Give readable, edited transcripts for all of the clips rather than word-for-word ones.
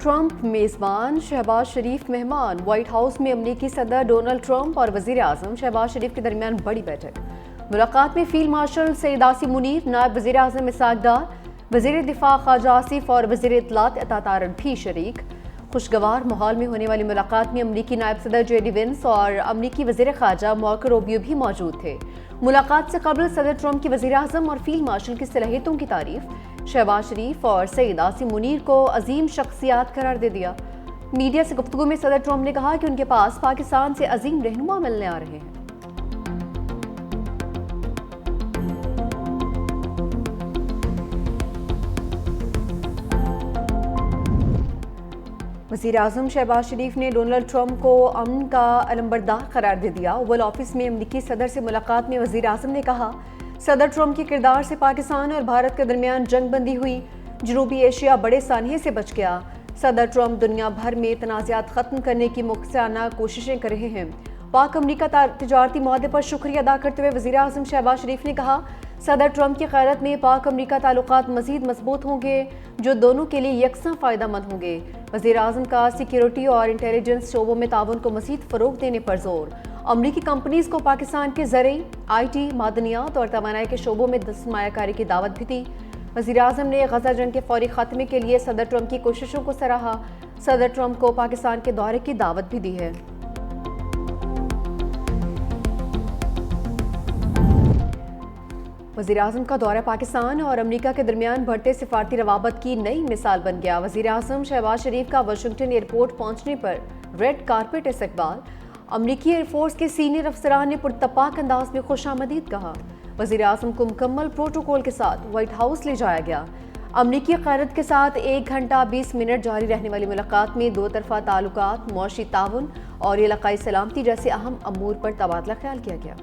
Trump میزبان، شہباز شریف مہمان۔ White house میں امریکی صدر ڈونلڈ ٹرمپ اور وزیر اعظم شہباز شریف کے درمیان بڑی بیٹھک۔ ملاقات میں فیلڈ مارشل سید آصف منیر، نائب وزیر اعظم اسحاق ڈار، وزیر دفاع خواجہ آصف اور وزیر اطلاعات عطا طارق بھی شریک۔ خوشگوار ماحول میں ہونے والی ملاقات میں امریکی نائب صدر جے ڈی وینس اور امریکی وزیر خارجہ مارکو روبیو بھی موجود تھے۔ ملاقات سے قبل صدر ٹرمپ کی وزیر اعظم اور فیلڈ مارشل کی صلاحیتوں کی تعریف، شہباز شریف اور سید آصف منیر کو عظیم شخصیات قرار دے دیا۔ میڈیا سے گفتگو میں صدر ٹرمپ نے کہا کہ ان کے پاس پاکستان سے عظیم رہنما ملنے آ رہے ہیں۔ وزیر اعظم شہباز شریف نے ڈونلڈ ٹرمپ کو امن کا علمبردار قرار دے دیا۔ اوول آفس میں امریکی صدر سے ملاقات میں وزیر اعظم نے کہا، صدر ٹرمپ کے کردار سے پاکستان اور بھارت کے درمیان جنگ بندی ہوئی، جنوبی ایشیا بڑے سانحے سے بچ گیا۔ صدر ٹرمپ دنیا بھر میں تنازعات ختم کرنے کی مخلصانہ کوششیں کر رہے ہیں۔ پاک امریکہ تجارتی معاہدے پر شکریہ ادا کرتے ہوئے وزیر اعظم شہباز شریف نے کہا، صدر ٹرمپ کی قیادت میں پاک امریکہ تعلقات مزید مضبوط ہوں گے جو دونوں کے لیے یکساں فائدہ مند ہوں گے۔ وزیر اعظم کا سیکیورٹی اور انٹیلیجنس شعبوں میں تعاون کو مزید فروغ دینے پر زور۔ امریکی کمپنیز کو پاکستان کے زرعی، آئی ٹی، معدنیات اور توانائی کے شعبوں میں سرمایہ کاری کی دعوت بھی دی۔ وزیر اعظم نے غزہ جنگ کے فوری خاتمے کے لیے صدر ٹرمپ کی کوششوں کو سراہا۔ صدر ٹرمپ کو پاکستان کے دورے کی دعوت بھی دی ہے۔ وزیر اعظم کا دورہ پاکستان اور امریکہ کے درمیان بڑھتے سفارتی روابط کی نئی مثال بن گیا۔ وزیر اعظم شہباز شریف کا واشنگٹن ایئرپورٹ پہنچنے پر ریڈ کارپٹ استقبال۔ امریکی ایئر فورس کے سینئر افسران نے پرتپاک انداز میں خوش آمدید کہا۔ وزیر اعظم کو مکمل پروٹوکول کے ساتھ وائٹ ہاؤس لے جایا گیا۔ امریکی قیادت کے ساتھ 1 گھنٹہ 20 منٹ جاری رہنے والی ملاقات میں دو طرفہ تعلقات، معاشی تعاون اور علاقائی سلامتی جیسے اہم امور پر تبادلہ خیال کیا گیا۔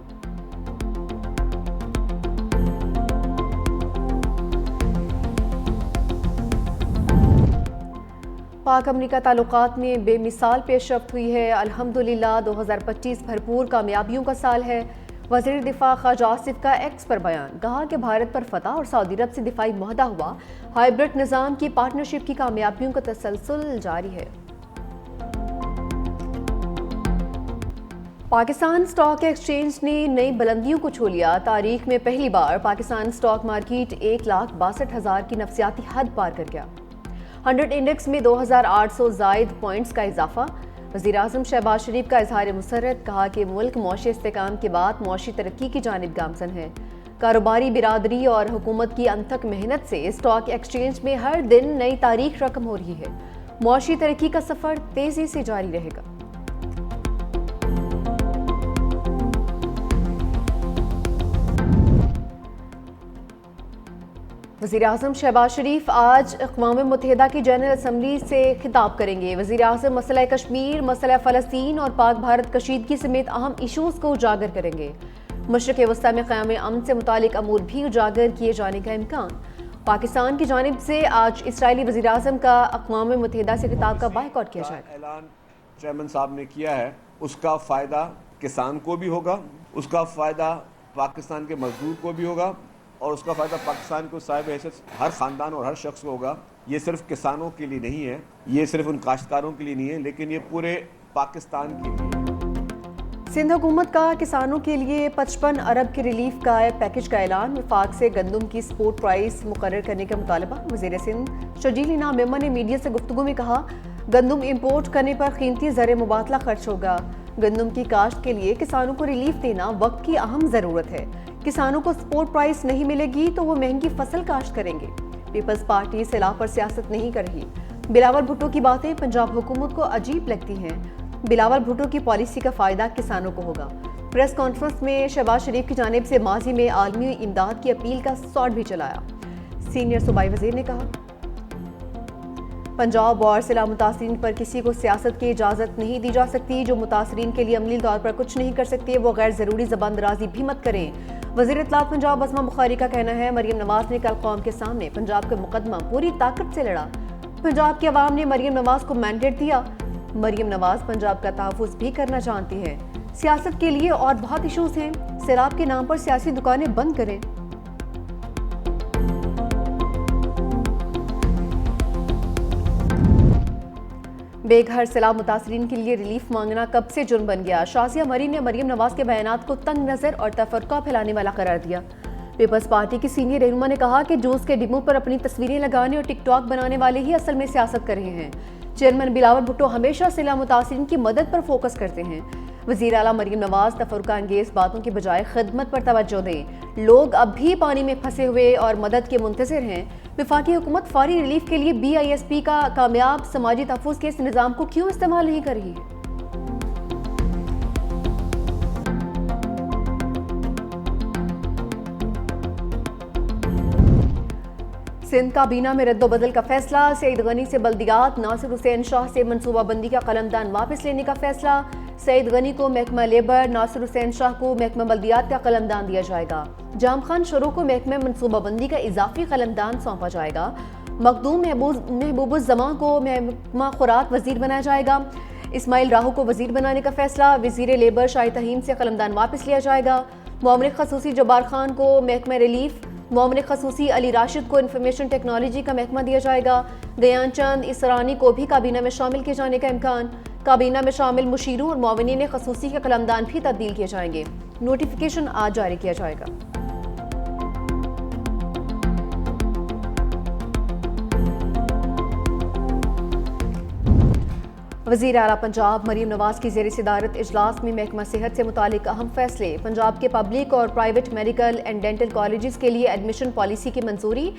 پاک امریکہ تعلقات میں بے مثال پیش رفت ہوئی ہے۔ الحمدللہ 2025 بھرپور کامیابیوں کا سال ہے۔ وزیر دفاع خواجہ آصف کا ایکس پر بیان، کہا کہ بھارت پر فتح اور سعودی عرب سے دفاعی معاہدہ ہوا، ہائبرڈ نظام کی پارٹنرشپ کی کامیابیوں کا تسلسل جاری ہے۔ پاکستان اسٹاک ایکسچینج نے نئی بلندیوں کو چھو لیا۔ تاریخ میں پہلی بار پاکستان اسٹاک مارکیٹ 1,62,000 کی نفسیاتی حد پار کر گیا۔ 100 انڈیکس میں 2,800 زائد پوائنٹس کا اضافہ۔ وزیر اعظم شہباز شریف کا اظہار مسرت، کہا کہ ملک معاشی استحکام کے بعد معاشی ترقی کی جانب گامزن ہے۔ کاروباری برادری اور حکومت کی انتھک محنت سے اسٹاک ایکسچینج میں ہر دن نئی تاریخ رقم ہو رہی ہے۔ معاشی ترقی کا سفر تیزی سے جاری رہے گا۔ وزیر اعظم شہباز شریف آج اقوام متحدہ کی جنرل اسمبلی سے خطاب کریں گے۔ وزیر اعظم مسئلہ کشمیر، مسئلہ فلسطین اور پاک بھارت کشیدگی سمیت اہم ایشوز کو اجاگر کریں گے۔ مشرق وسطی میں قیام امن سے متعلق امور بھی اجاگر کیے جانے کا امکان۔ پاکستان کی جانب سے آج اسرائیلی وزیر اعظم کا اقوام متحدہ سے خطاب کا بائیکاٹ کیا جائے گا۔ اعلان چیئرمین صاحب نے کیا ہے، اس کا فائدہ کسان کو بھی ہوگا، اس کا فائدہ پاکستان کے مزدور کو بھی ہوگا، اور اس کا فائدہ پاکستان کو صاحب حیثیت ہر خاندان اور ہر شخص کو ہوگا۔ یہ صرف کسانوں کے لیے نہیں ہے، یہ صرف ان کاشتکاروں کے لیے نہیں ہے، لیکن یہ پورے پاکستان کے لیے۔ سندھ حکومت کا کسانوں کے لیے 55 ارب کے ریلیف کا پیکج کا اعلان۔ وفاق سے گندم کی سپورٹ پرائس مقرر کرنے کا مطالبہ۔ وزیر سندھ شرجیل انعام میمن نے میڈیا سے گفتگو میں کہا، گندم امپورٹ کرنے پر قیمتی زر مبادلہ خرچ ہوگا۔ گندم کی کاشت کے لیے کسانوں کو ریلیف دینا وقت کی اہم ضرورت ہے۔ کسانوں کو سپورٹ پرائس نہیں ملے گی تو وہ مہنگی فصل کاشت کریں گے۔ پیپلز پارٹی سیلاب پر سیاست نہیں کر رہی۔ بلاول بھٹو کی باتیں پنجاب حکومت کو عجیب لگتی ہیں۔ بلاول بھٹو کی پالیسی کا فائدہ کسانوں کو ہوگا۔ پریس کانفرنس میں شہباز شریف کی جانب سے ماضی میں عالمی امداد کی اپیل کا شاٹ بھی چلایا۔ سینئر صوبائی وزیر نے کہا، پنجاب اور سیلاب متاثرین پر کسی کو سیاست کی اجازت نہیں دی جا سکتی۔ جو متاثرین کے لیے عملی طور پر کچھ نہیں کر سکتے وہ غیر ضروری زبان درازی بھی مت کریں۔ وزیر اطلاعات پنجاب بسمہ بخاری کا کہنا ہے، مریم نواز نے کل قوم کے سامنے پنجاب کا مقدمہ پوری طاقت سے لڑا۔ پنجاب کے عوام نے مریم نواز کو مینڈیٹ دیا۔ مریم نواز پنجاب کا تحفظ بھی کرنا چاہتی ہیں۔ سیاست کے لیے اور بہت ایشوز ہیں۔ سیلاب کے نام پر سیاسی دکانیں بند کریں۔ بے گھر سیلاب متاثرین کے لیے ریلیف مانگنا کب سے جرم بن گیا؟ شازیہ مریم نے مریم نواز کے بیانات کو تنگ نظر اور تفرقہ پھیلانے والا قرار دیا۔ پیپلز پارٹی کی سینئر رہنما نے کہا کہ جوس کے ڈبوں پر اپنی تصویریں لگانے اور ٹک ٹاک بنانے والے ہی اصل میں سیاست کر رہے ہیں۔ چیئرمین بلاول بھٹو ہمیشہ سیلاب متاثرین کی مدد پر فوکس کرتے ہیں۔ وزیر اعلیٰ مریم نواز تفرقہ انگیز باتوں کی بجائے خدمت پر توجہ دیں۔ لوگ اب بھی پانی میں پھنسے ہوئے اور مدد کے منتظر ہیں۔ وفاقی حکومت فوری ریلیف کے لیے BISP کا کامیاب سماجی تحفظ کے اس نظام کو کیوں استعمال نہیں کر رہی ہے؟ سندھ کابینہ میں رد و بدل کا فیصلہ، سعید غنی سے بلدیات، ناصر حسین شاہ سے منصوبہ بندی کا قلمدان واپس لینے کا فیصلہ، سعید غنی کو محکمہ لیبر، ناصر حسین شاہ کو محکمہ بلدیات کا قلمدان دیا جائے گا۔ جام خان شروع کو محکمہ منصوبہ بندی کا اضافی قلمدان سونپا جائے گا۔ مخدوم محبوب الزمان کو محکمہ خوراک وزیر بنایا جائے گا۔ اسماعیل راہو کو وزیر بنانے کا فیصلہ، وزیر لیبر شاہد تہیم سے قلمدان واپس لیا جائے گا۔ معاون خصوصی جبار خان کو محکمہ ریلیف، معاون خصوصی علی راشد کو انفارمیشن ٹیکنالوجی کا محکمہ دیا جائے گا۔ گیان چند اسرانی کو بھی کابینہ میں شامل کیے جانے کا امکان۔ کابینہ میں شامل مشیروں اور معاونین خصوصی کے قلمدان بھی تبدیل کیے جائیں گے۔ نوٹیفیکیشن آج جاری کیا جائے گا۔ وزیر اعلیٰ پنجاب مریم نواز کی زیر صدارت اجلاس میں محکمہ صحت سے متعلق اہم فیصلے، پنجاب کے پبلک اور private medical and dental colleges کے لیے ایڈمیشن پالیسی کی منظوری،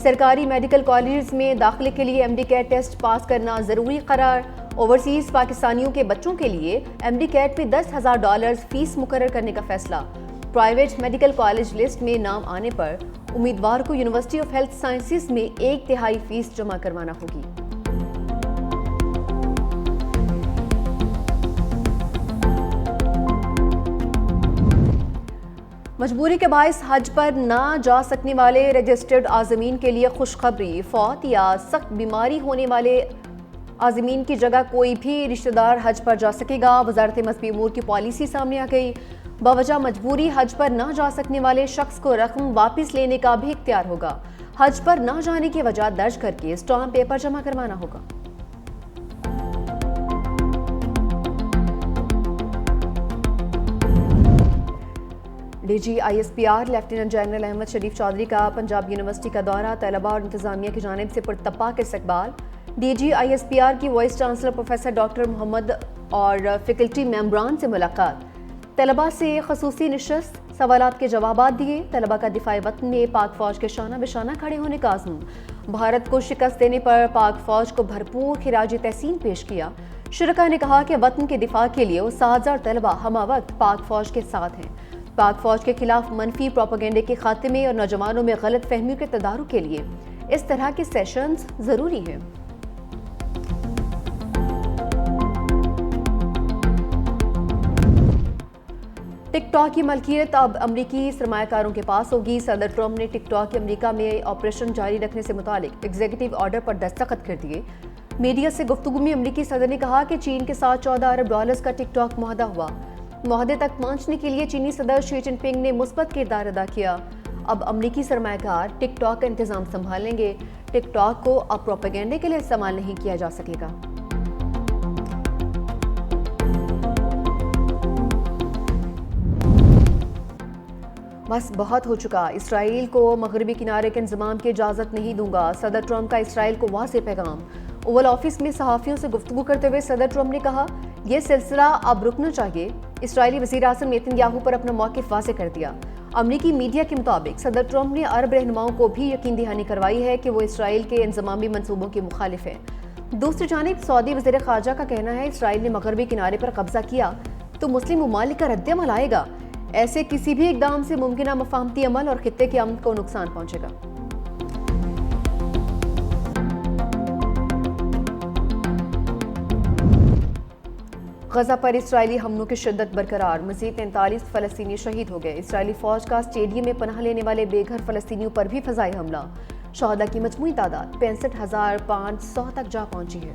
سرکاری میڈیکل کالجز میں داخلے کے لیے MD-CAT ٹیسٹ پاس کرنا ضروری قرار، اوورسیز پاکستانیوں کے بچوں کے لیے MD-CAT میں $10,000 فیس مقرر کرنے کا فیصلہ، پرائیویٹ میڈیکل کالج لسٹ میں نام آنے پر امیدوار کو یونیورسٹی آف ہیلتھ سائنسز میں 1/3 فیس جمع کروانا ہوگی۔ مجبوری کے باعث حج پر نہ جا سکنے والے رجسٹرڈ عازمین کے لیے خوشخبری، فوت یا سخت بیماری ہونے والے عازمین کی جگہ کوئی بھی رشتہ دار حج پر جا سکے گا۔ وزارت مذہبی امور کی پالیسی سامنے آ گئی۔ بوجہ مجبوری حج پر نہ جا سکنے والے شخص کو رقم واپس لینے کا بھی اختیار ہوگا۔ حج پر نہ جانے کی وجہ درج کر کے اسٹامپ پیپر جمع کروانا ہوگا۔ DG ISPR lieutenant general Ahmed Sharif Chaudhry کا پنجاب یونیورسٹی کا دورہ، طلباء اور انتظامیہ کی جانب سے پرتپاک استقبال۔ DG ISPR کی وائس چانسلر پروفیسر ڈاکٹر محمد اور فیکلٹی ممبران سے ملاقات، طلباء سے خصوصی نشست، سوالات کے جوابات دیے۔ طلباء کا دفاع وطن میں پاک فوج کے شانہ بشانہ کھڑے ہونے کا عزم، بھارت کو شکست دینے پر پاک فوج کو بھرپور خراج تحسین پیش کیا۔ شرکاء نے کہا کہ وطن کے دفاع کے لیے اساتذہ اور طلباء ہمہ وقت پاک فوج کے ساتھ ہیں۔ پاک فوج کے خلاف منفی پروپیگنڈے کے خاتمے اور نوجوانوں میں غلط فہمیوں کے تدارک کے لیے اس طرح کے سیشنز ضروری ہیں۔ ٹک ٹاک کی ملکیت اب امریکی سرمایہ کاروں کے پاس ہوگی۔ صدر ٹرمپ نے ٹک ٹاک کے امریکہ میں آپریشن جاری رکھنے سے متعلق ایگزیکٹو آرڈر پر دستخط کر دیے۔ میڈیا سے گفتگو میں امریکی صدر نے کہا کہ چین کے ساتھ $14 ارب کا ٹک ٹاک معاہدہ ہوا۔ معاہدے تک پہنچنے کے لیے چینی صدر شی جن پنگ نے مثبت کردار ادا کیا۔ اب امریکی سرمایہ کار ٹک ٹاک کا انتظام سنبھالیں گے۔ ٹک ٹاک کو اب پروپیگنڈے کے لیے استعمال نہیں کیا جا سکے گا۔ بس بہت ہو چکا، اسرائیل کو مغربی کنارے کے انضمام کی اجازت نہیں دوں گا، صدر ٹرمپ کا اسرائیل کو واضح پیغام۔ اوول آفس میں صحافیوں سے گفتگو کرتے ہوئے صدر ٹرمپ نے کہا یہ سلسلہ اب رکنا چاہیے۔ اسرائیلی وزیر اعظم نیتن یاہو پر اپنا موقف واضح کر دیا۔ امریکی میڈیا کے مطابق صدر ٹرمپ نے عرب رہنماؤں کو بھی یقین دہانی کروائی ہے کہ وہ اسرائیل کے انضمامی منصوبوں کے مخالف ہیں۔ دوسری جانب سعودی وزیر خارجہ کا کہنا ہے اسرائیل نے مغربی کنارے پر قبضہ کیا تو مسلم ممالک کا رد عمل آئے گا، ایسے کسی بھی اقدام سے ممکنہ مفاہمتی عمل اور خطے کے امن کو نقصان پہنچے گا۔ غزہ پر اسرائیلی حملوں کی شدت برقرار، مزید 43 فلسطینی شہید ہو گئے۔ اسرائیلی فوج کا اسٹیڈیم میں پناہ لینے والے بے گھر فلسطینیوں پر بھی فضائی حملہ، شہداء کی مجموعی تعداد 65,500 تک جا پہنچی ہے۔